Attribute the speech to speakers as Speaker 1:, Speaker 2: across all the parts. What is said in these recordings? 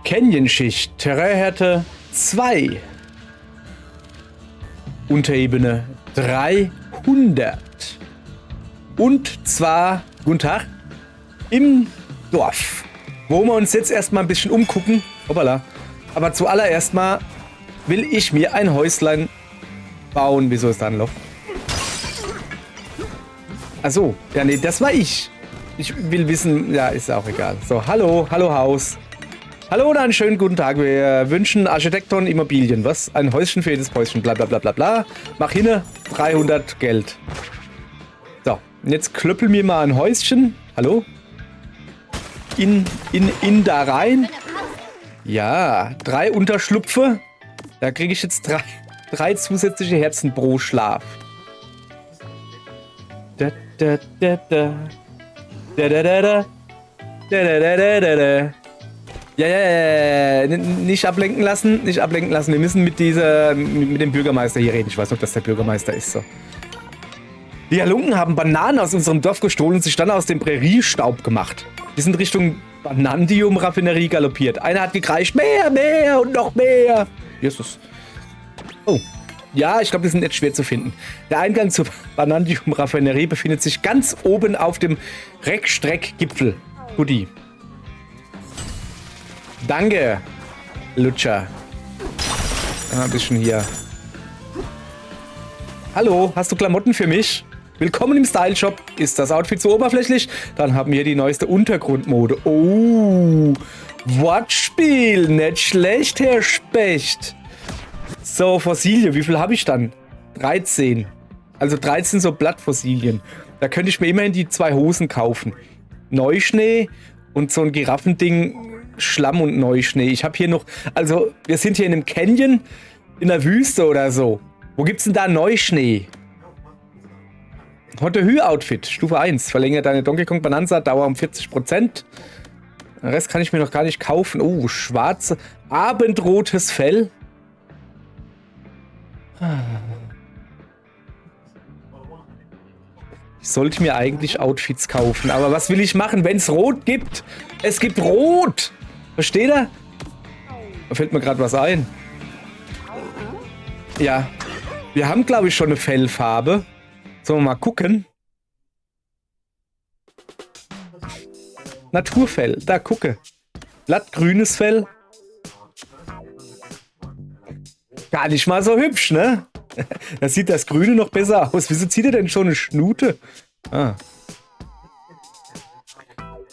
Speaker 1: Canyon-Schicht, Terrainhärte 2. Unterebene 300. Und zwar, guten Tag, im Dorf, wo wir uns jetzt erstmal ein bisschen umgucken. Hoppala. Aber zuallererst mal will ich mir ein Häuslein bauen. Wieso ist da ein Loch? Achso, ja nee, das war ich. Ich will wissen, ja, ist auch egal. So, hallo, hallo Haus. Hallo und einen schönen guten Tag. Wir wünschen Architekton Immobilien. Was? Ein Häuschen für jedes Häuschen. Bla bla bla bla bla. Mach hinne 300 Geld. So, und jetzt klöppel mir mal ein Häuschen. Hallo? In da rein. Ja, 3 Unterschlupfe. Da kriege ich jetzt 3 zusätzliche Herzen pro Schlaf. Da da da da. Da da da da. Da da da da da da. Ja. Nicht ablenken lassen, nicht ablenken lassen. Wir müssen mit dem Bürgermeister hier reden. Ich weiß nicht, ob das der Bürgermeister ist. So. Die Halunken haben Bananen aus unserem Dorf gestohlen und sich dann aus dem Präriestaub gemacht. Die sind Richtung Banandium-Raffinerie galoppiert. Einer hat gekreischt, mehr und noch mehr. Jesus. Oh. Ja, ich glaube, die sind nicht schwer zu finden. Der Eingang zur Banandium-Raffinerie befindet sich ganz oben auf dem Reckstreck-Gipfel. Guti. Danke, Lutscher. Ein bisschen hier. Hallo, hast du Klamotten für mich? Willkommen im Style Shop. Ist das Outfit zu oberflächlich? Dann haben wir die neueste Untergrundmode. Oh, Wortspiel. Nicht schlecht, Herr Specht. So, Fossilien. Wie viel habe ich dann? 13. Also 13 so Blattfossilien. Da könnte ich mir immerhin die 2 Hosen kaufen. Neuschnee und so ein Giraffending, Schlamm und Neuschnee. Ich habe hier noch, also wir sind hier in einem Canyon, in der Wüste oder so. Wo gibt's denn da Neuschnee? Hotte-Hü-Outfit, Stufe 1. Verlängert deine Donkey Kong Bonanza Dauer um 40%. Den Rest kann ich mir noch gar nicht kaufen. Oh, schwarze, abendrotes Fell. Ich sollte mir eigentlich Outfits kaufen. Aber was will ich machen, wenn es Rot gibt? Es gibt Rot! Versteht ihr? Da fällt mir gerade was ein. Ja. Wir haben, glaube ich, schon eine Fellfarbe. Sollen wir mal gucken? Naturfell. Da, gucke. Blattgrünes Fell. Gar nicht mal so hübsch, ne? Da sieht das Grüne noch besser aus. Wieso zieht er denn schon eine Schnute? Ah.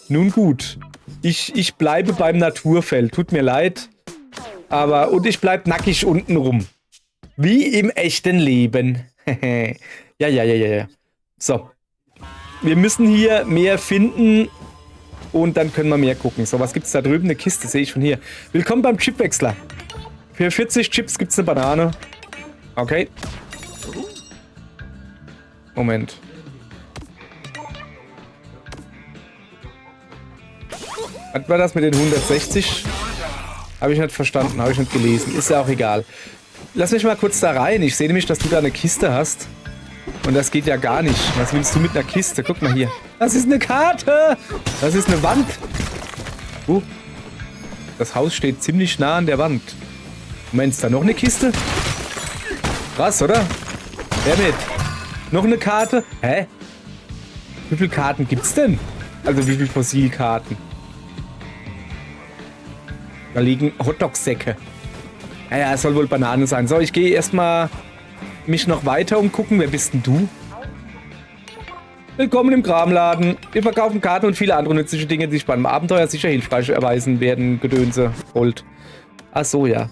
Speaker 1: Nun gut. Ich bleibe beim Naturfell. Tut mir leid. Aber, und ich bleib nackig unten rum. Wie im echten Leben. Ja. So. Wir müssen hier mehr finden. Und dann können wir mehr gucken. So, was gibt's da drüben? Eine Kiste, sehe ich von hier. Willkommen beim Chipwechsler. Für 40 Chips gibt's eine Banane. Okay. Moment. Was war das mit den 160? Habe ich nicht verstanden, habe ich nicht gelesen. Ist ja auch egal. Lass mich mal kurz da rein. Ich sehe nämlich, dass du da eine Kiste hast. Und das geht ja gar nicht. Was willst du mit einer Kiste? Guck mal hier. Das ist eine Karte. Das ist eine Wand. Das Haus steht ziemlich nah an der Wand. Moment, ist da noch eine Kiste? Krass, oder? Wer mit? Noch eine Karte? Hä? Wie viele Karten gibt's denn? Also wie viele Fossilkarten? Da liegen Hotdog-Säcke. Naja, es soll wohl Banane sein. So, ich gehe erstmal mich noch weiter umgucken. Wer bist denn du? Willkommen im Kramladen. Wir verkaufen Karten und viele andere nützliche Dinge, die sich beim Abenteuer sicher hilfreich erweisen werden. Gedönse, Gold. Ach so, ja.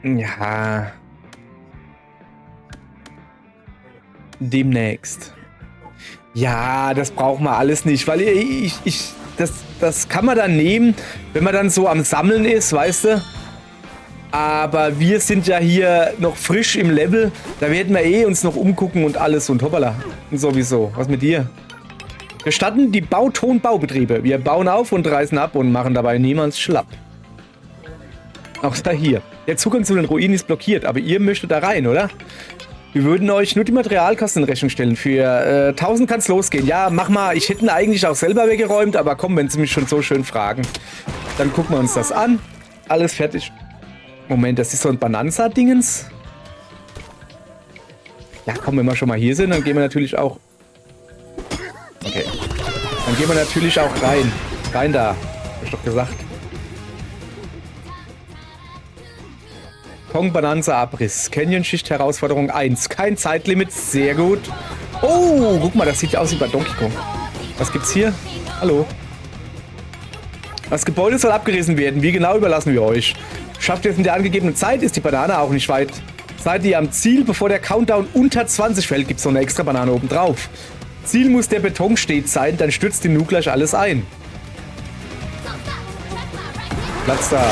Speaker 1: Ja. Demnächst. Ja, das brauchen wir alles nicht, weil das kann man dann nehmen, wenn man dann so am Sammeln ist, weißt du? Aber wir sind ja hier noch frisch im Level, da werden wir uns noch umgucken und alles und hoppala. Und sowieso. Was mit dir? Wir starten die Bautonbaubetriebe. Wir bauen auf und reißen ab und machen dabei niemals schlapp. Auch da hier. Der Zugang zu den Ruinen ist blockiert, aber ihr möchtet da rein, oder? Wir würden euch nur die Materialkosten in Rechnung stellen. Für 1000 kann es losgehen. Ja, mach mal. Ich hätte ihn eigentlich auch selber weggeräumt, aber komm, wenn sie mich schon so schön fragen, dann gucken wir uns das an. Alles fertig. Moment, das ist so ein Bananza-Dingens. Ja, komm, wenn wir schon mal hier sind, dann gehen wir natürlich auch... Okay. Dann gehen wir natürlich auch rein. Rein da. Hab ich doch gesagt. Kong Bananza Abriss. Canyon-Schicht Herausforderung 1. Kein Zeitlimit. Sehr gut. Oh, guck mal, das sieht aus wie bei Donkey Kong. Was gibt's hier? Hallo. Das Gebäude soll abgerissen werden. Wie genau überlassen wir euch? Schafft ihr es in der angegebenen Zeit? Ist die Banane auch nicht weit. Seid ihr am Ziel, bevor der Countdown unter 20 fällt, gibt es so eine extra Banane oben drauf. Ziel muss der Beton stets sein, dann stürzt die Nu gleich alles ein. Platz da.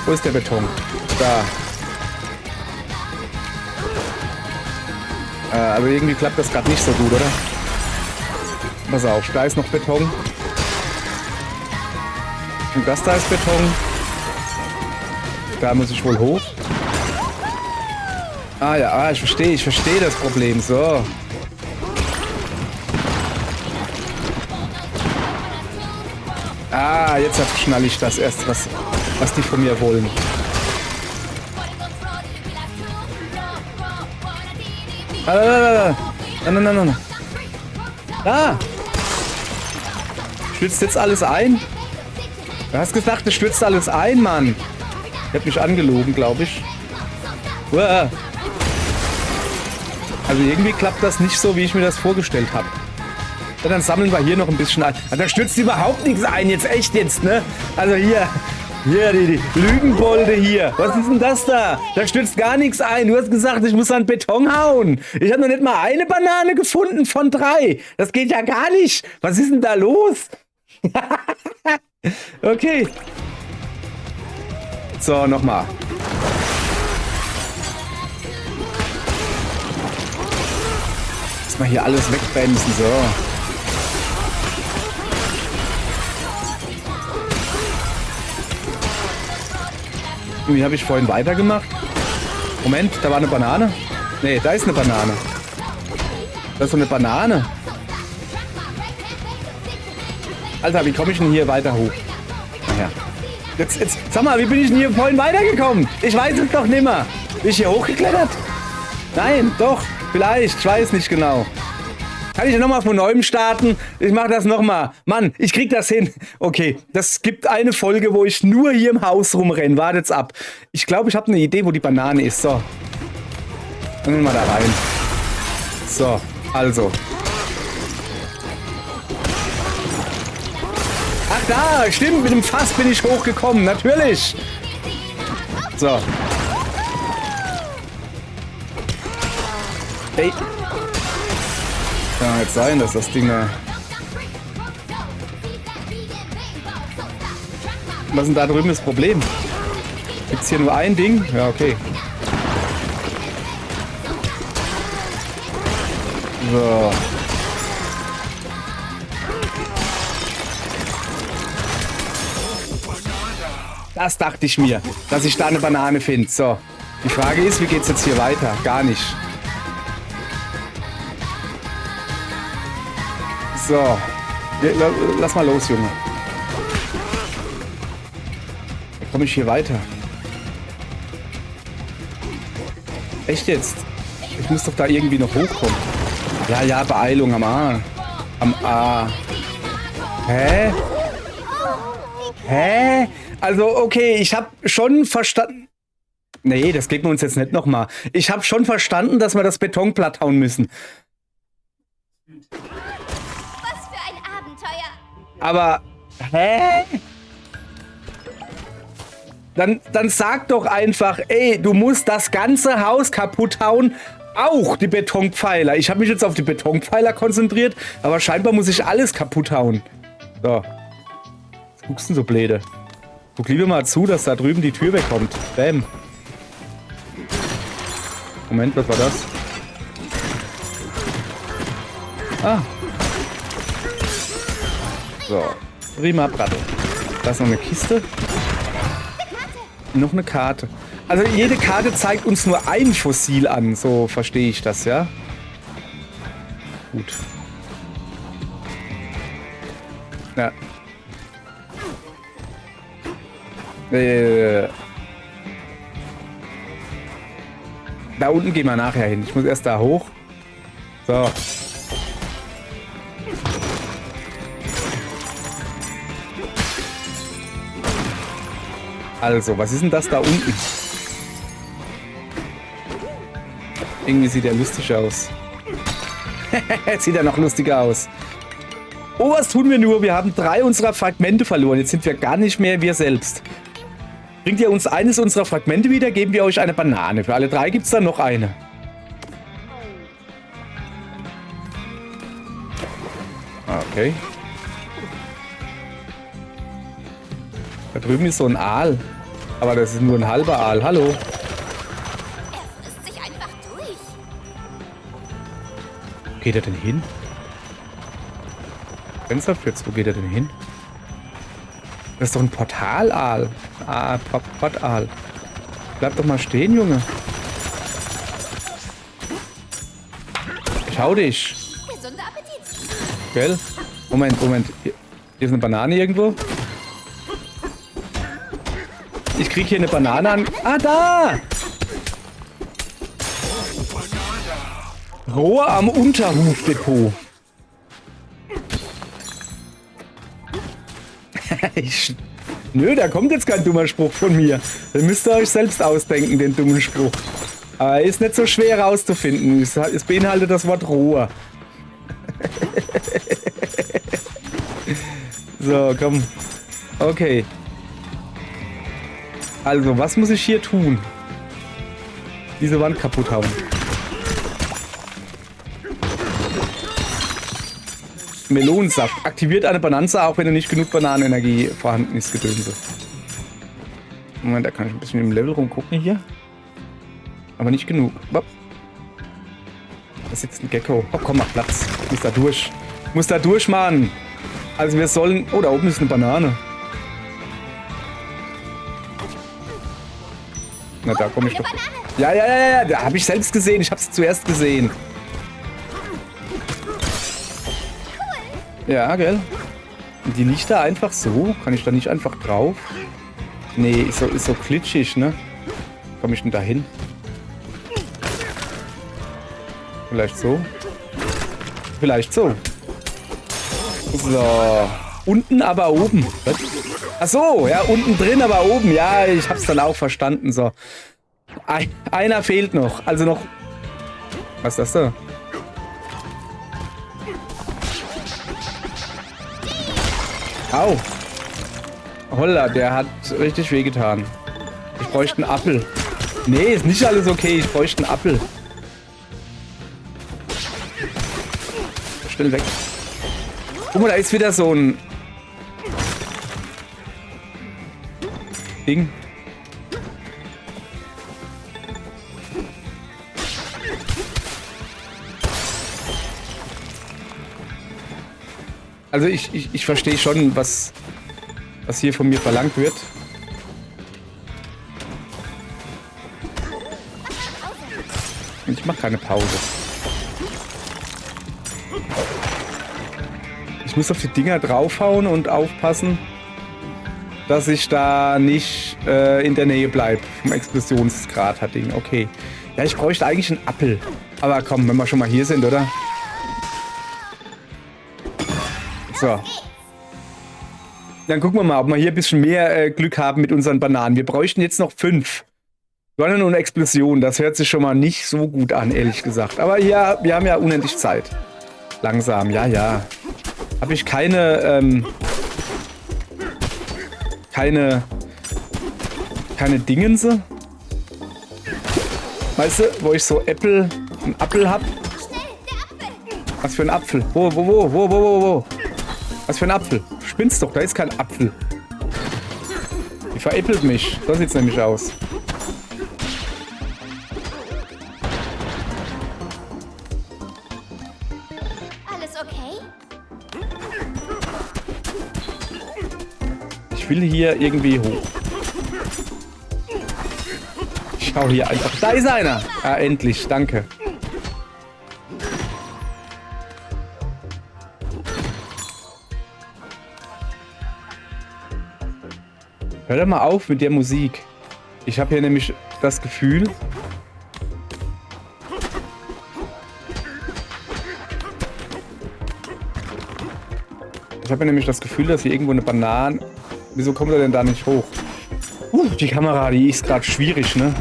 Speaker 1: Wo ist der Beton? Da. Aber irgendwie klappt das gerade nicht so gut, oder? Pass auf, da ist noch Beton. Und das da ist Beton. Da muss ich wohl hoch. Ah ja, ich verstehe das Problem. So. Ah, jetzt schnall ich das erst, was die von mir wollen. Nein. Da! Stürzt jetzt alles ein? Du hast gesagt, es stürzt alles ein, Mann. Ich hab mich angelogen, glaube ich. Uah. Also irgendwie klappt das nicht so, wie ich mir das vorgestellt habe. Ja, dann sammeln wir hier noch ein bisschen ein. Also da stürzt überhaupt nichts ein, jetzt echt jetzt, ne? Also hier die Lügenbolde hier. Was ist denn das da? Da stürzt gar nichts ein. Du hast gesagt, ich muss an Beton hauen. Ich habe noch nicht mal eine Banane gefunden von 3. Das geht ja gar nicht. Was ist denn da los? Okay. So, nochmal. Lass mal hier alles wegbremsen, so. Wie habe ich vorhin weitergemacht? Moment, da war eine Banane. Nee, da ist eine Banane. Da ist so eine Banane. Alter, wie komme ich denn hier weiter hoch? Naja. Jetzt, sag mal, wie bin ich denn hier vorhin weitergekommen? Ich weiß es doch nimmer. Bin ich hier hochgeklettert? Nein, doch, vielleicht, ich weiß nicht genau. Kann ich nochmal von neuem starten? Ich mache das nochmal. Mann, ich krieg das hin. Okay, das gibt eine Folge, wo ich nur hier im Haus rumrenne. Wartet's ab. Ich glaube, ich habe eine Idee, wo die Banane ist. So. Dann nehmen wir da rein. So, also. Ach da, stimmt, mit dem Fass bin ich hochgekommen. Natürlich. So. Hey. Kann halt sein, dass das Ding da... Was ist denn da drüben das Problem? Gibt's hier nur ein Ding? Ja, okay. So. Das dachte ich mir, dass ich da eine Banane finde. So. Die Frage ist, wie geht's jetzt hier weiter? Gar nicht. So. Lass mal los, Junge. Wie komme ich hier weiter? Echt jetzt? Ich muss doch da irgendwie noch hochkommen. Ja, Beeilung am A. Am A. Hä? Hä? Also, okay, ich habe schon verstanden... Nee, das geht mir uns jetzt nicht nochmal. Ich habe schon verstanden, dass wir das Beton platt hauen müssen.
Speaker 2: Was für ein Abenteuer!
Speaker 1: Aber... Hä? Dann sag doch einfach, ey, du musst das ganze Haus kaputt hauen, auch die Betonpfeiler. Ich habe mich jetzt auf die Betonpfeiler konzentriert, aber scheinbar muss ich alles kaputt hauen. So. Was guckst du denn so blöde? Guck lieber mal zu, dass da drüben die Tür wegkommt. Bäm. Moment, was war das? Ah. So. Prima Bratte. Da ist noch eine Kiste. Noch eine Karte. Also jede Karte zeigt uns nur ein Fossil an, so verstehe ich das, ja? Gut. Ja. Da unten gehen wir nachher hin. Ich muss erst da hoch. So. Also, was ist denn das da unten? Irgendwie sieht er lustig aus. Jetzt sieht er noch lustiger aus. Oh, was tun wir nur? Wir haben 3 unserer Fragmente verloren. Jetzt sind wir gar nicht mehr wir selbst. Bringt ihr uns eines unserer Fragmente wieder, geben wir euch eine Banane. Für alle 3 gibt es dann noch eine. Okay. Da drüben ist so ein Aal. Aber das ist nur ein halber Aal. Hallo.
Speaker 2: Er frisst sich einfach durch.
Speaker 1: Wo geht er denn hin? Fensterpfütz, wo geht er denn hin? Das ist doch ein Portalaal. Ah, Portaal. Bleib doch mal stehen, Junge. Schau dich.
Speaker 2: Gesunder Appetit.
Speaker 1: Gell? Moment, Moment. Hier ist eine Banane irgendwo. Ich krieg hier eine Banane an. Ah, da! Rohr am Unterhufdepot. Nö, da kommt jetzt kein dummer Spruch von mir. Den müsst ihr euch selbst ausdenken, den dummen Spruch. Aber ist nicht so schwer rauszufinden. Es beinhaltet das Wort Rohr. So, komm. Okay. Also, was muss ich hier tun? Diese Wand kaputt hauen. Melonensaft. Aktiviert eine Bananza, auch wenn nicht genug Bananenenergie vorhanden ist, Gedönse. Moment, da kann ich ein bisschen im Level rumgucken hier. Aber nicht genug. Da sitzt ein Gecko. Oh, komm, mach Platz. Ich muss da durch. Ich muss da durch, Mann. Also wir sollen... Oh, da oben ist eine Banane. Na, da komme ich doch... Ja, ja, ja, ja. Da habe ich selbst gesehen. Ich habe es zuerst gesehen. Ja, gell? Und die liegt da einfach so? Kann ich da nicht einfach drauf? Nee, ist so glitschig, ne? Komme ich denn da hin? Vielleicht so? Vielleicht so. So. Unten, aber oben. Ach so, ja, unten drin, aber oben. Ja, ich hab's dann auch verstanden. So. Einer fehlt noch. Also noch... Was ist das da? Au. Holla, der hat richtig wehgetan. Ich bräuchte einen Apfel. Nee, ist nicht alles okay. Ich bräuchte einen Apfel. Schnell weg. Guck mal, da ist wieder so ein Ding. Also ich verstehe schon, was hier von mir verlangt wird. Ich mache keine Pause. Ich muss auf die Dinger draufhauen und aufpassen, dass ich da nicht in der Nähe bleibe vom Explosionskrater-Ding. Okay. Ja, ich bräuchte eigentlich einen Apfel. Aber komm, wenn wir schon mal hier sind, oder? So. Dann gucken wir mal, ob wir hier ein bisschen mehr Glück haben mit unseren Bananen. Wir bräuchten jetzt noch 5. Donner und Explosion, das hört sich schon mal nicht so gut an, ehrlich gesagt. Aber ja, wir haben ja unendlich Zeit. Langsam, ja, ja. Habe ich keine Dingense? Weißt du, wo ich so einen Apfel hab?
Speaker 2: Schnell, der Apfel.
Speaker 1: Was für ein Apfel? Wo? Was für ein Apfel? Spinnst doch, da ist kein Apfel. Die veräppelt mich. So sieht's nämlich aus.
Speaker 2: Alles okay?
Speaker 1: Ich will hier irgendwie hoch. Schau hier einfach. Da ist einer. Ah, endlich. Danke. Hör doch mal auf mit der Musik. Ich habe hier nämlich das Gefühl... dass hier irgendwo eine Banane... Wieso kommt er denn da nicht hoch? Die Kamera, die ist gerade schwierig, ne?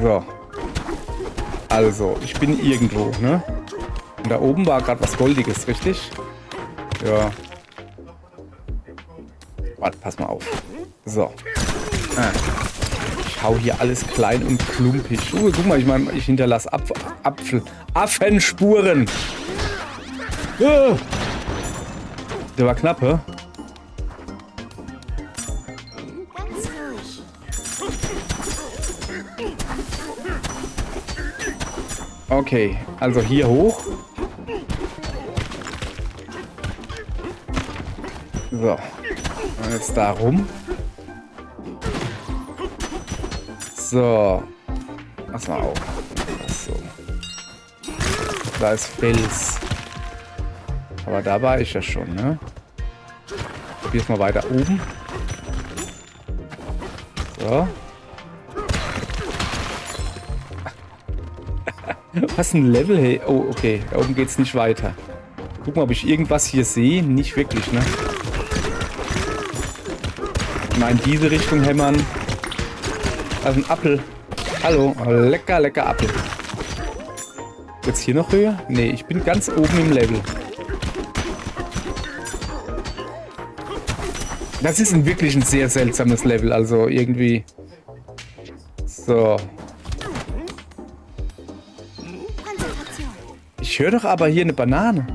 Speaker 1: So. Also, ich bin irgendwo, ne? Und da oben war gerade was Goldiges, richtig? Ja. Warte, pass mal auf. So. Ich hau hier alles klein und klumpig. Guck mal, ich hinterlasse Affenspuren. Der war knapp, hä?
Speaker 2: Ganz ruhig.
Speaker 1: Okay, also hier hoch. So. Und jetzt da rum. So. Pass mal auf. So. Da ist Fels. Aber da war ich ja schon, ne? Probier's mal weiter oben. So. Was ein Level, hey. Oh, okay. Da oben geht's nicht weiter. Gucken, ob ich irgendwas hier sehe. Nicht wirklich, ne? Mal in diese Richtung hämmern. Also ein Apfel. Hallo. Oh, lecker, lecker Apfel. Jetzt hier noch höher? Nee, ich bin ganz oben im Level. Das ist wirklich ein sehr seltsames Level. Also irgendwie... So. Ich höre doch aber hier eine Banane.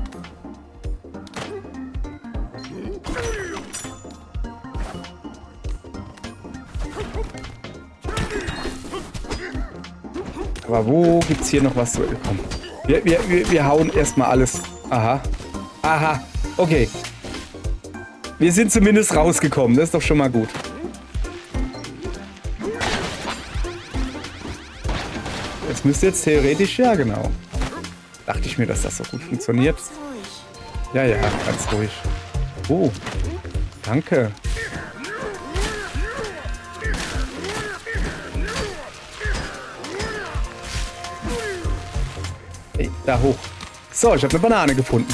Speaker 1: Aber wo gibt's hier noch was zu... Komm. Wir hauen erstmal alles. Aha. Aha. Okay. Wir sind zumindest rausgekommen. Das ist doch schon mal gut. Das müsste jetzt theoretisch... Ja, genau. Dachte ich mir, dass das so gut funktioniert. Ja, ja, ganz ruhig. Oh. Danke. Hey, da hoch. So, ich habe eine Banane gefunden.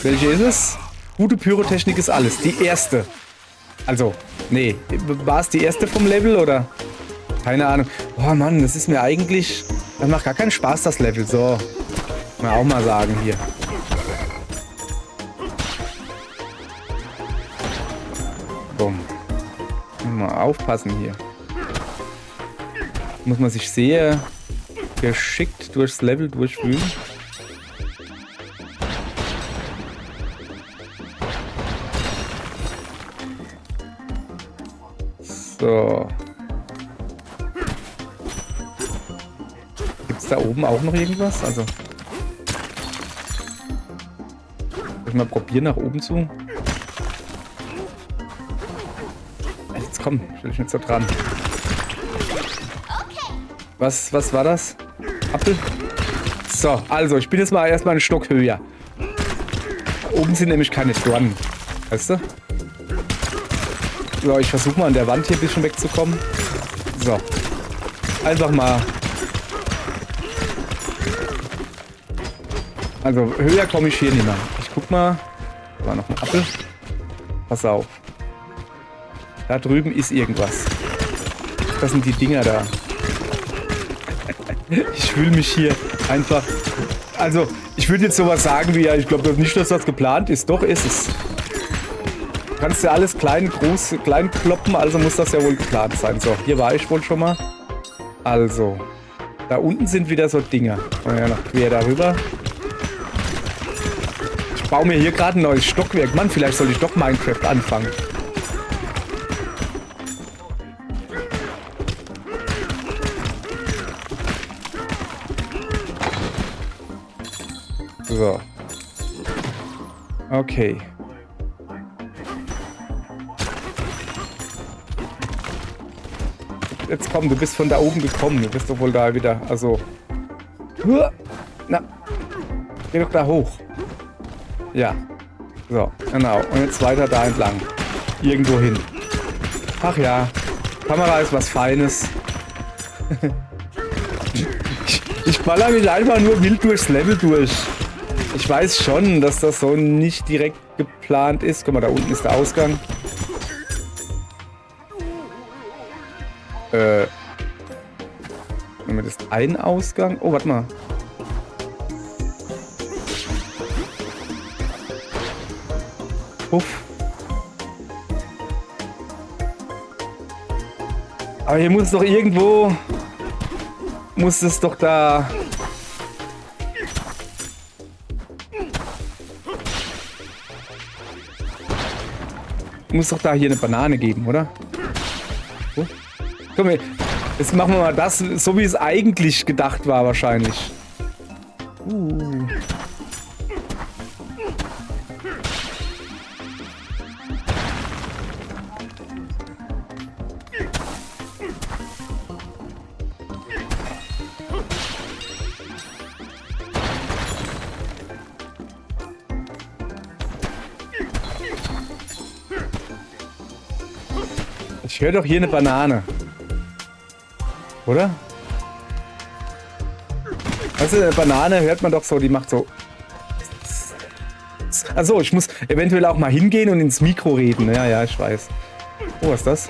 Speaker 1: Welche ist es? Gute Pyrotechnik ist alles. Die erste. Also, nee. War es die erste vom Level oder? Keine Ahnung. Oh Mann, das ist mir eigentlich... Das macht gar keinen Spaß, das Level. So. Mal auch mal sagen hier. Bumm. Mal aufpassen hier. Muss man sich sehr geschickt durchs Level durchwühlen. So. Gibt's da oben auch noch irgendwas? Also. Soll ich mal probieren, nach oben zu? Jetzt komm, stell dich nicht so dran. Was war das? Apfel? So, also, ich bin jetzt mal erstmal einen Stock höher. Oben sind nämlich keine Dornen. Weißt du? So, ich versuche mal an der Wand hier ein bisschen wegzukommen. So. Einfach mal. Also, höher komme ich hier nicht mehr. Ich guck mal. Da war noch ein Apfel. Pass auf. Da drüben ist irgendwas. Das sind die Dinger da. Ich fühle mich hier einfach... Also, ich würde jetzt sowas sagen wie, ja, ich glaube nicht, dass das geplant ist. Doch, ist es. Du kannst ja alles klein, groß, klein kloppen, also muss das ja wohl geplant sein. So, hier war ich wohl schon mal. Also, da unten sind wieder so Dinger. Oh ja, noch quer darüber. Ich baue mir hier gerade ein neues Stockwerk. Mann, vielleicht soll ich doch Minecraft anfangen. So. Okay. jetzt komm, du bist von da oben gekommen. Du bist doch wohl da wieder. Also. Na. Geh doch da hoch. Ja. So, genau. Und jetzt weiter da entlang. Irgendwo hin. Ach ja. Kamera ist was Feines. Ich baller mich einfach nur wild durchs Level durch. Ich weiß schon, dass das so nicht direkt geplant ist. Guck mal, da unten ist der Ausgang. Moment, ist ein Ausgang? Oh, warte mal. Puff. Aber hier muss es doch irgendwo... Muss es doch da... Muss doch da hier eine Banane geben, oder? So. Komm, jetzt machen wir mal das, so wie es eigentlich gedacht war wahrscheinlich. Ich höre doch hier eine Banane. Oder? Weißt du, eine Banane hört man doch so, die macht so... Achso, ich muss eventuell auch mal hingehen und ins Mikro reden. Ja, ja, ich weiß. Oh, was ist das?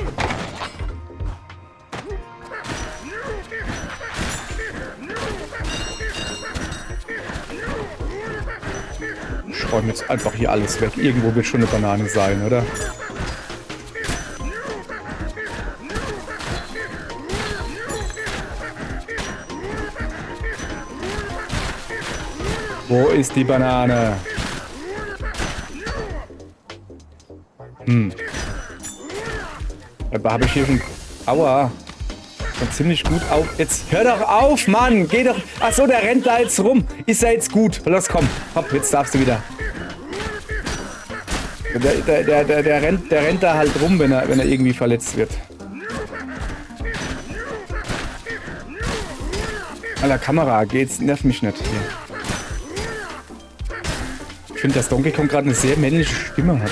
Speaker 1: Ich räume jetzt einfach hier alles weg. Irgendwo wird schon eine Banane sein, oder? Wo ist die Banane? Aber habe ich hier schon... Aua. Schon ziemlich gut auf... Jetzt hör doch auf, Mann! Geh doch... Achso, der rennt da jetzt rum. Ist ja jetzt gut. Los, komm. Hopp, jetzt darfst du wieder. Der rennt da halt rum, wenn er irgendwie verletzt wird. Alter, Kamera, geht's? Nerv mich nicht hier. Ich finde, dass Donkey Kong gerade eine sehr männliche Stimme hat.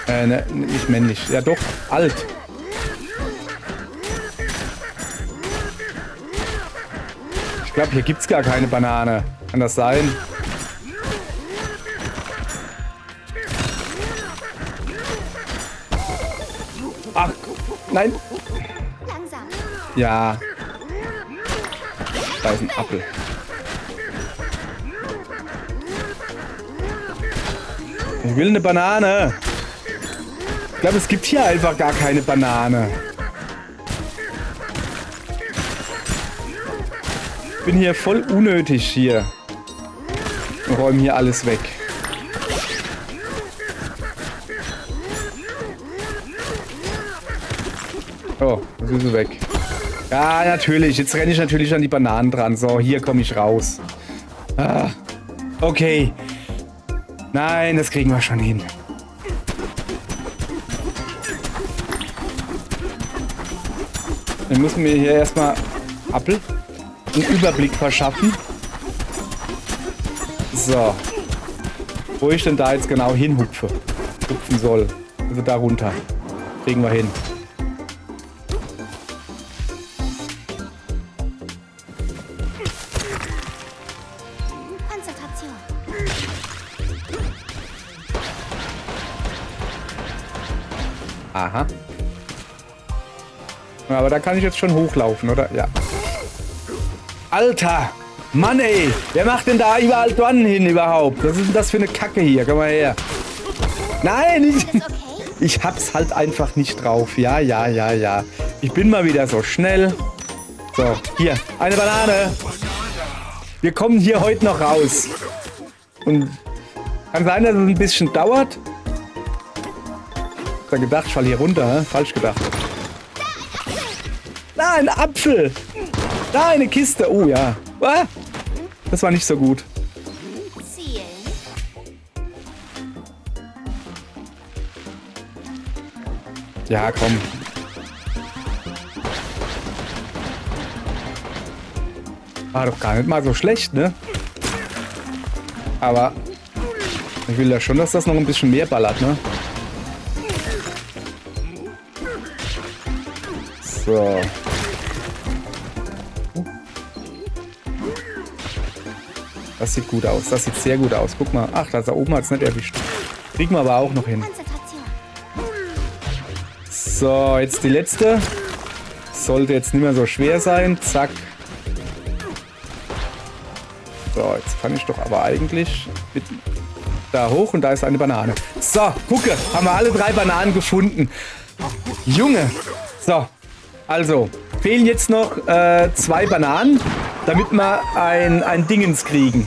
Speaker 1: Ne, nicht männlich. Ja doch, alt. Ich glaube, hier gibt's gar keine Banane. Kann das sein? Ach, nein.
Speaker 2: Langsam.
Speaker 1: Ja. Da ist ein Apfel. Ich will eine Banane. Ich glaube, es gibt hier einfach gar keine Banane. Ich bin hier voll unnötig hier. Und räume hier alles weg. Oh, das ist sie weg. Ja, natürlich. Jetzt renne ich natürlich an die Bananen dran. So, hier komme ich raus. Ah, okay. Nein, das kriegen wir schon hin. Dann müssen wir hier erstmal Apfel einen Überblick verschaffen. So. Wo ich denn da jetzt genau hupfen soll. Also da runter. Kriegen wir hin.
Speaker 2: Konzentration.
Speaker 1: Aha. Aber da kann ich jetzt schon hochlaufen, oder? Ja. Alter! Mann, ey! Wer macht denn da überall Dornen hin überhaupt? Was ist denn das für eine Kacke hier? Komm mal her. Nein! Ich hab's halt einfach nicht drauf. Ja, ja, ja, ja. Ich bin mal wieder so schnell. So, hier. Eine Banane. Wir kommen hier heute noch raus. Und kann sein, dass es ein bisschen dauert. Ich hab gedacht, ich fall hier runter. Hä? Falsch gedacht. Nein, ein Apfel. Da eine Kiste. Oh ja. Ah, das war nicht so gut.
Speaker 2: Zielen.
Speaker 1: Ja, komm. War doch gar nicht mal so schlecht, ne? Aber ich will ja schon, dass das noch ein bisschen mehr ballert, ne? So. Das sieht gut aus. Das sieht sehr gut aus. Guck mal. Ach, da oben hat es nicht erwischt. Kriegen wir aber auch noch hin.
Speaker 2: Konzentration.
Speaker 1: So, jetzt die letzte. Sollte jetzt nicht mehr so schwer sein. Zack. So, jetzt kann ich doch aber eigentlich mit da hoch und da ist eine Banane. So, gucke. Haben wir alle 3 Bananen gefunden. Junge. So, also fehlen jetzt noch 2 Bananen, damit wir ein Dingens kriegen.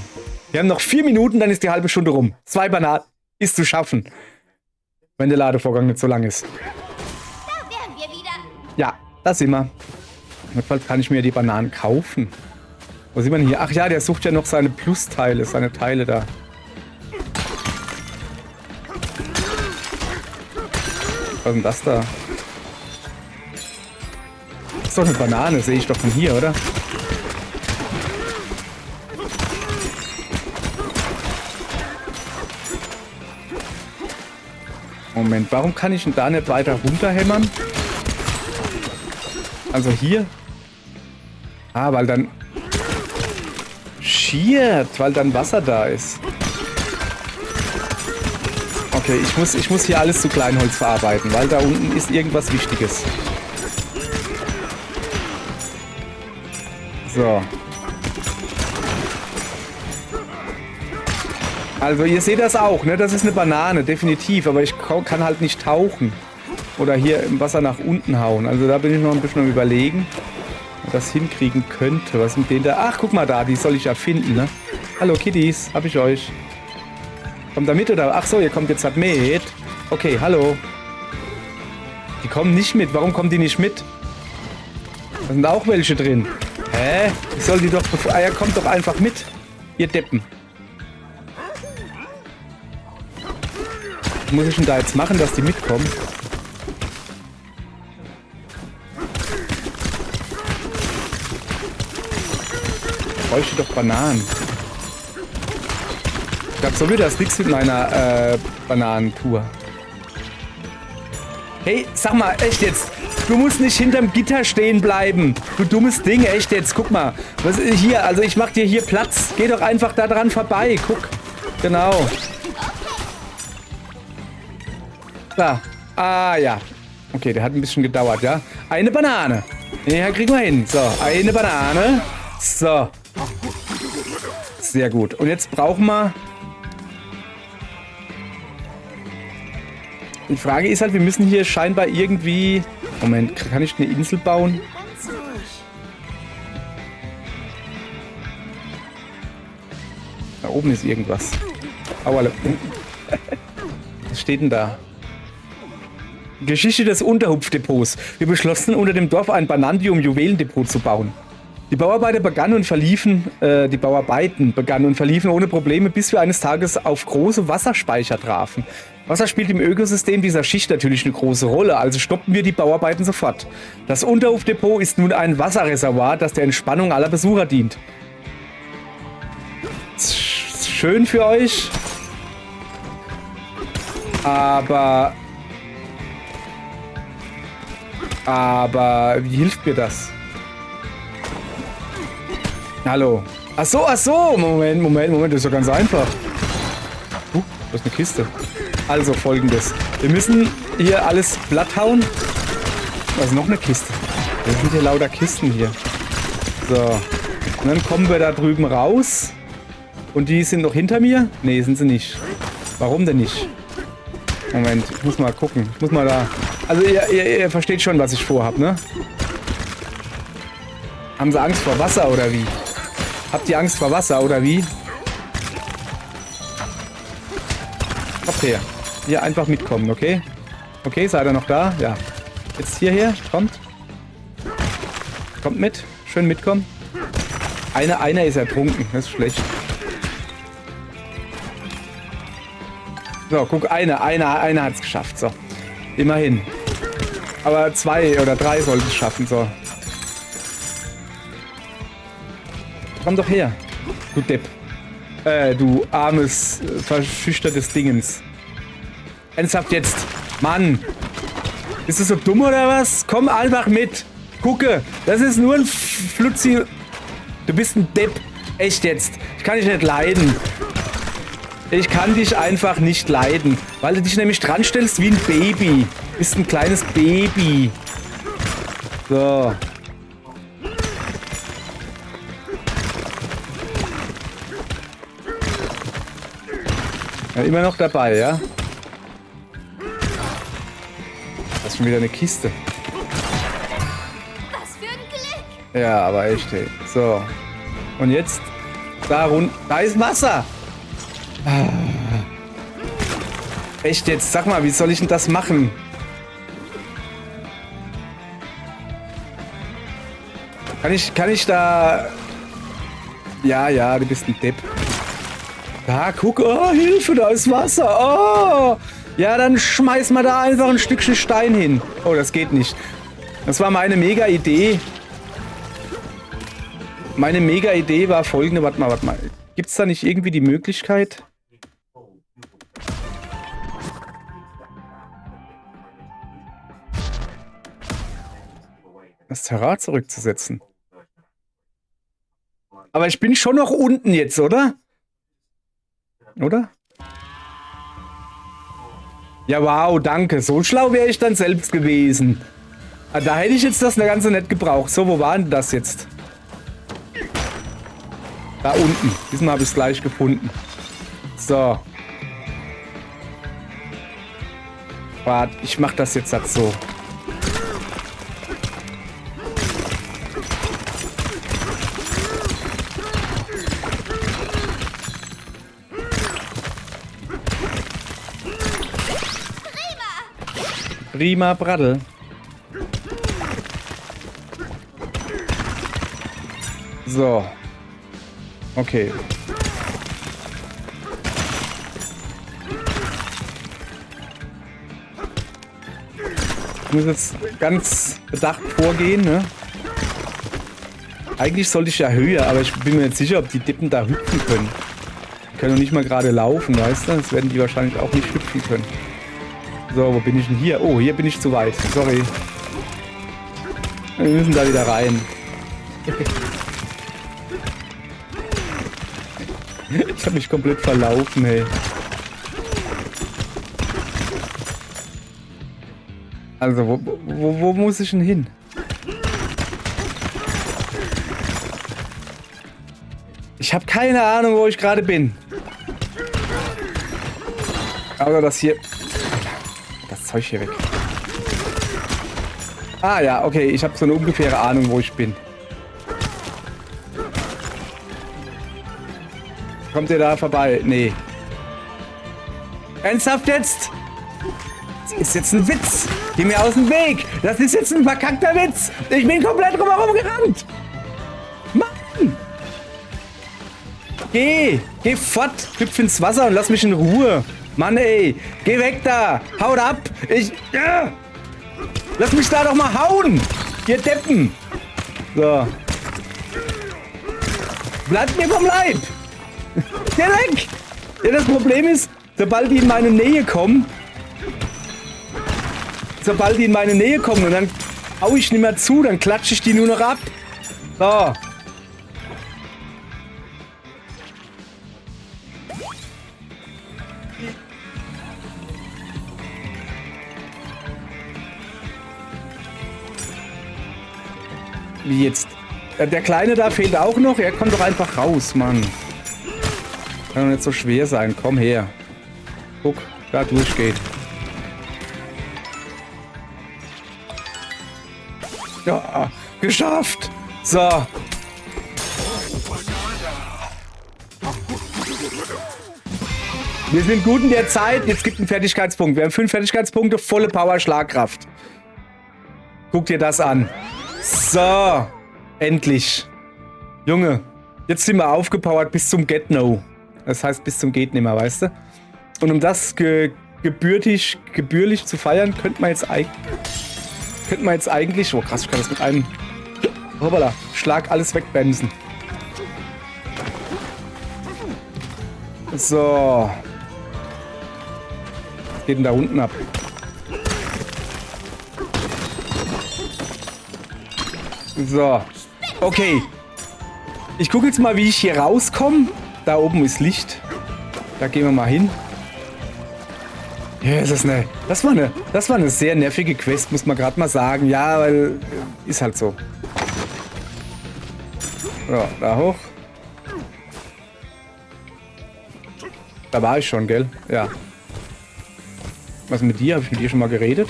Speaker 1: Wir haben noch 4 Minuten, dann ist die halbe Stunde rum. 2 Bananen ist zu schaffen. Wenn der Ladevorgang nicht so lang ist.
Speaker 2: Da wären wir wieder.
Speaker 1: Ja, da sind wir. Notfalls kann ich mir die Bananen kaufen. Wo sieht man hier? Ach ja, der sucht ja noch seine Plusteile, seine Teile da. Was ist denn das da? Das ist doch eine Banane, sehe ich doch von hier, oder? Moment, warum kann ich denn da nicht weiter runterhämmern? Also hier? Ah, weil dann... Shit, weil dann Wasser da ist. Okay, ich muss hier alles zu Kleinholz verarbeiten, weil da unten ist irgendwas Wichtiges. So. Also ihr seht das auch, ne? Das ist eine Banane, definitiv. Aber ich kann halt nicht tauchen. Oder hier im Wasser nach unten hauen. Also da bin ich noch ein bisschen am Überlegen, ob das hinkriegen könnte. Was mit denen da? Ach, guck mal da, die soll ich ja finden, ne? Hallo Kitties, hab ich euch. Kommt da mit oder? Ach so, ihr kommt jetzt halt mit. Okay, hallo. Die kommen nicht mit. Warum kommen die nicht mit? Da sind auch welche drin. Hä? Ich soll die doch... Ah ja, kommt doch einfach mit. Ihr Deppen. Was muss ich denn da jetzt machen, dass die mitkommen? Ich bräuchte doch Bananen. Ich glaube, so wird das nichts mit meiner Bananentour. Hey, sag mal, echt jetzt. Du musst nicht hinterm Gitter stehen bleiben. Du dummes Ding, echt jetzt. Guck mal. Was ist hier? Also ich mach dir hier Platz. Geh doch einfach da dran vorbei. Guck. Genau. Da. Ah, ja. Okay, der hat ein bisschen gedauert, ja. Eine Banane. Ja, kriegen wir hin. So, eine Banane. So. Sehr gut. Und jetzt brauchen wir... Die Frage ist halt, wir müssen hier scheinbar irgendwie... Moment, kann ich eine Insel bauen?
Speaker 2: Ganz ruhig.
Speaker 1: Da oben ist irgendwas. Aua. Was steht denn da? Geschichte des Unterhupfdepots. Wir beschlossen, unter dem Dorf ein Banandium-Juwelendepot zu bauen. Die Bauarbeiten begannen und verliefen ohne Probleme, bis wir eines Tages auf große Wasserspeicher trafen. Wasser spielt im Ökosystem dieser Schicht natürlich eine große Rolle, also stoppten wir die Bauarbeiten sofort. Das Unterhofdepot ist nun ein Wasserreservoir, das der Entspannung aller Besucher dient. Schön für euch. Aber wie hilft mir das? Hallo. Ach so. Moment, das ist doch ganz einfach. Das ist eine Kiste. Also folgendes. Wir müssen hier alles platt hauen. Da ist noch eine Kiste. Da sind hier lauter Kisten hier. So. Und dann kommen wir da drüben raus. Und die sind noch hinter mir? Nee, sind sie nicht. Warum denn nicht? Moment, ich muss mal gucken. Ich muss mal da... Also ihr versteht schon, was ich vorhab, ne? Haben sie Angst vor Wasser oder wie? Habt ihr Angst vor Wasser oder wie? Kommt her. Hier einfach mitkommen, okay? Okay, seid ihr noch da? Ja. Jetzt hierher. Kommt. Kommt mit. Schön mitkommen. Einer ist ertrunken. Das ist schlecht. So, guck, einer hat es geschafft. So. Immerhin. Aber 2 oder 3 sollten es schaffen. So. Komm doch her, du Depp. Du armes, verschüchtertes Dingens. Ernsthaft jetzt. Mann. Bist du so dumm oder was? Komm einfach mit. Gucke, das ist nur ein Flutzi. Du bist ein Depp. Echt jetzt. Ich kann dich nicht leiden. Ich kann dich einfach nicht leiden. Weil du dich nämlich dran stellst wie ein Baby. Du bist ein kleines Baby. So. Ja, immer noch dabei, ja? Das ist schon wieder eine Kiste.
Speaker 2: Was für ein Glück.
Speaker 1: Ja, aber echt, ey. So. Und jetzt da runter. Da ist Wasser. Ah. Echt jetzt? Sag mal, wie soll ich denn das machen? Kann ich da... Ja, du bist ein Depp. Da, guck. Oh, Hilfe, da ist Wasser. Oh. Ja, dann schmeiß mal da einfach ein Stückchen Stein hin. Oh, das geht nicht. Das war meine Mega-Idee. Meine Mega-Idee war folgende. Warte mal. Gibt's da nicht irgendwie die Möglichkeit? Das Terrain zurückzusetzen. Aber ich bin schon noch unten jetzt, oder? Oder? Ja, wow, danke. So schlau wäre ich dann selbst gewesen. Da hätte ich jetzt das eine ganze nicht gebraucht. So, wo war denn das jetzt? Da unten. Diesmal habe ich es gleich gefunden. So. Warte, ich mache das jetzt halt so. Prima Bradl. So. Okay. Ich muss jetzt ganz bedacht vorgehen, ne? Eigentlich sollte ich ja höher, aber ich bin mir nicht sicher, ob die Dippen da hüpfen können. Die können doch nicht mal gerade laufen, weißt du? Das werden die wahrscheinlich auch nicht hüpfen können. So, wo bin ich denn hier? Oh, hier bin ich zu weit. Sorry. Wir müssen da wieder rein. Ich habe mich komplett verlaufen, hey. Also, wo muss ich denn hin? Ich habe keine Ahnung, wo ich gerade bin. Aber das hier... Das Zeug hier weg. Ah ja, okay. Ich habe so eine ungefähre Ahnung, wo ich bin. Kommt ihr da vorbei? Nee. Ernsthaft jetzt? Das ist jetzt ein Witz. Geh mir aus dem Weg. Das ist jetzt ein verkackter Witz. Ich bin komplett drumherum gerannt. Mann. Geh fort. Hüpf ins Wasser und lass mich in Ruhe. Mann, ey. Geh weg da. Haut ab. Ja. Lass mich da doch mal hauen. Ihr Deppen. So. Bleibt mir vom Leib. Geh weg. Ja, das Problem ist, sobald die in meine Nähe kommen, und dann hau ich nicht mehr zu, dann klatsche ich die nur noch ab. So. Wie jetzt? Der Kleine da fehlt auch noch. Er kommt doch einfach raus, Mann. Kann doch nicht so schwer sein. Komm her. Guck, da durchgeht. Ja, geschafft. So. Wir sind gut in der Zeit. Jetzt gibt einen Fertigkeitspunkt. Wir haben 5 Fertigkeitspunkte, volle Power, Schlagkraft. Guck dir das an. So. Endlich. Junge. Jetzt sind wir aufgepowert bis zum Get-No. Das heißt bis zum Geht-Nimmer, weißt du? Und um das gebührlich zu feiern, könnte man jetzt eigentlich... Oh krass, ich kann das mit einem... Hoppala. Schlag alles wegbremsen. So. Was geht denn da unten ab? So. Okay. Ich gucke jetzt mal, wie ich hier rauskomme. Da oben ist Licht. Da gehen wir mal hin. Ja, das war eine sehr nervige Quest, muss man gerade mal sagen. Ja, weil ist halt so. So, da hoch. Da war ich schon, gell? Ja. Was mit dir? Habe ich mit dir schon mal geredet?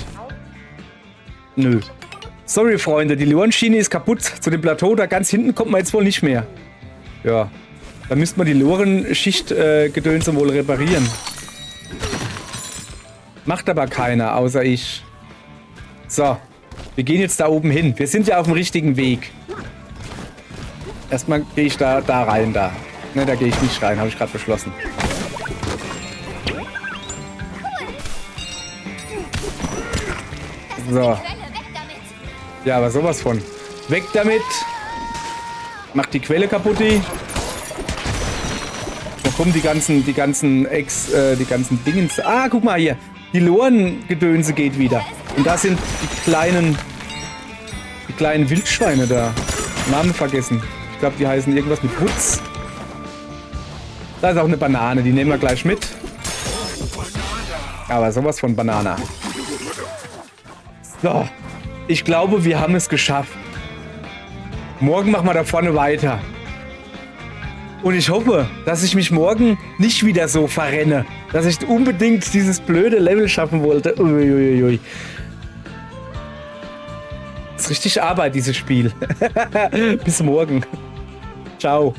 Speaker 1: Nö. Sorry, Freunde, die Lorenschiene ist kaputt. Zu dem Plateau, da ganz hinten kommt man jetzt wohl nicht mehr. Ja. Da müsste man die Lorenschicht-Gedönse wohl reparieren. Macht aber keiner, außer ich. So. Wir gehen jetzt da oben hin. Wir sind ja auf dem richtigen Weg. Erstmal gehe ich da rein, da. Ne, da gehe ich nicht rein, habe ich gerade beschlossen. So.
Speaker 2: Quelle, weg damit.
Speaker 1: Ja, aber sowas von. Weg damit. Macht die Quelle kaputt. Da kommen die ganzen Dingens. Ah, guck mal hier. Die Loren-Gedönse geht wieder. Und da sind die kleinen Wildschweine da. Namen vergessen. Ich glaube, die heißen irgendwas mit Putz. Da ist auch eine Banane. Die nehmen wir gleich mit. Aber sowas von Banana. So. Ich glaube, wir haben es geschafft. Morgen machen wir da vorne weiter. Und ich hoffe, dass ich mich morgen nicht wieder so verrenne. Dass ich unbedingt dieses blöde Level schaffen wollte. Uiuiui. Das ist richtig Arbeit, dieses Spiel. Bis morgen. Ciao.